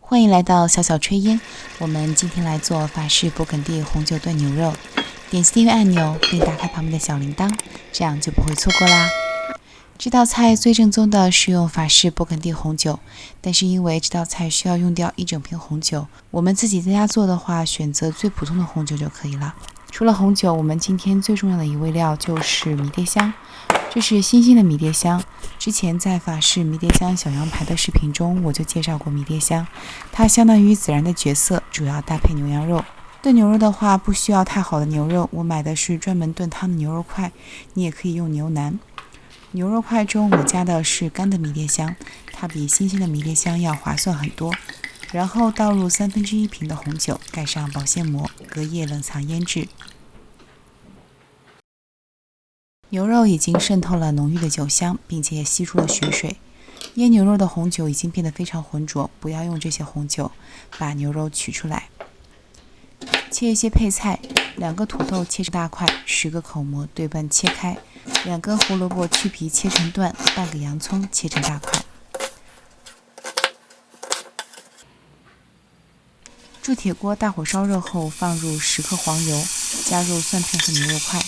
欢迎来到小小炊烟，我们今天来做法式勃艮第红酒炖牛肉。点击订阅按钮并打开旁边的小铃铛，这样就不会错过啦。这道菜最正宗的是用法式勃艮第红酒，但是因为这道菜需要用掉一整瓶红酒，我们自己在家做的话，选择最普通的红酒就可以了。除了红酒，我们今天最重要的一味料就是迷迭香。这是新鲜的迷迭香，之前在法式迷迭香小羊排的视频中我就介绍过迷迭香，它相当于孜然的角色，主要搭配牛羊肉。炖牛肉的话不需要太好的牛肉，我买的是专门炖汤的牛肉块，你也可以用牛腩。牛肉块中我加的是干的迷迭香，它比新鲜的迷迭香要划算很多。然后倒入1/3瓶的红酒，盖上保鲜膜，隔夜冷藏腌制。牛肉已经渗透了浓郁的酒香，并且吸出了血水。腌牛肉的红酒已经变得非常浑浊，不要用这些红酒，把牛肉取出来。切一些配菜，2个土豆切成大块，10个口蘑对半切开，2根胡萝卜去皮切成段，半个洋葱切成大块。铸铁锅大火烧热后，放入10克黄油，加入蒜片和牛肉块。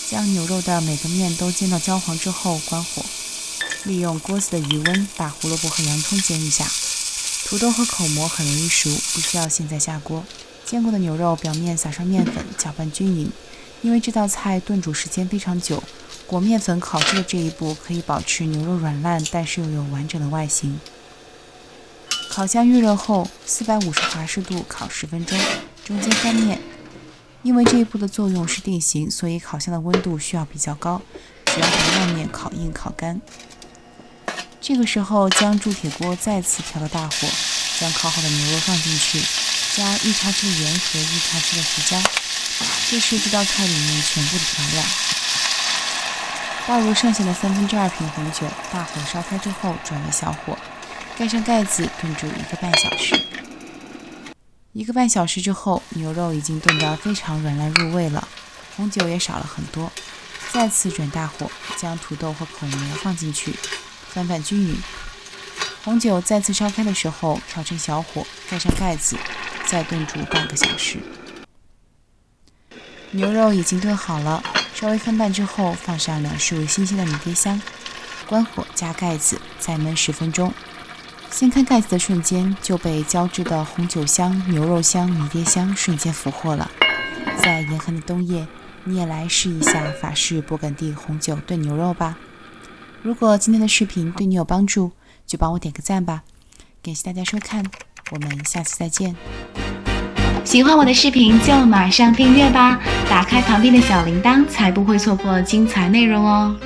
将牛肉的每个面都煎到焦黄之后关火，利用锅子的余温把胡萝卜和洋葱煎一下。土豆和口蘑很容易熟，不需要现在下锅。煎过的牛肉表面撒上面粉，搅拌均匀。因为这道菜炖煮时间非常久，裹面粉烤制的这一步可以保持牛肉软烂，但是又有完整的外形。烤箱预热后，450华氏度烤10分钟，中间翻面。因为这一步的作用是定型，所以烤箱的温度需要比较高，只要把外面烤硬烤干。这个时候将铸铁锅再次调到大火，将烤好的牛肉放进去，加1茶匙的盐和1茶匙的胡椒，这是这道菜里面全部的调料。倒入剩下的2/3瓶红酒，大火烧开之后转为小火，盖上盖子炖煮1个半小时。1个半小时之后，牛肉已经炖得非常软烂入味了，红酒也少了很多。再次转大火，将土豆和口蘑放进去，翻拌均匀。红酒再次烧开的时候，调成小火，盖上盖子，再炖煮半个小时。牛肉已经炖好了，稍微翻拌之后，放上2束新鲜的迷迭香，关火加盖子，再焖10分钟。掀开盖子的瞬间，就被交织的红酒香、牛肉香、迷迭香瞬间俘获了。在严寒的冬夜，你也来试一下法式勃艮第红酒炖牛肉吧。如果今天的视频对你有帮助，就帮我点个赞吧。感谢大家收看，我们下次再见。喜欢我的视频就马上订阅吧，打开旁边的小铃铛，才不会错过精彩内容哦。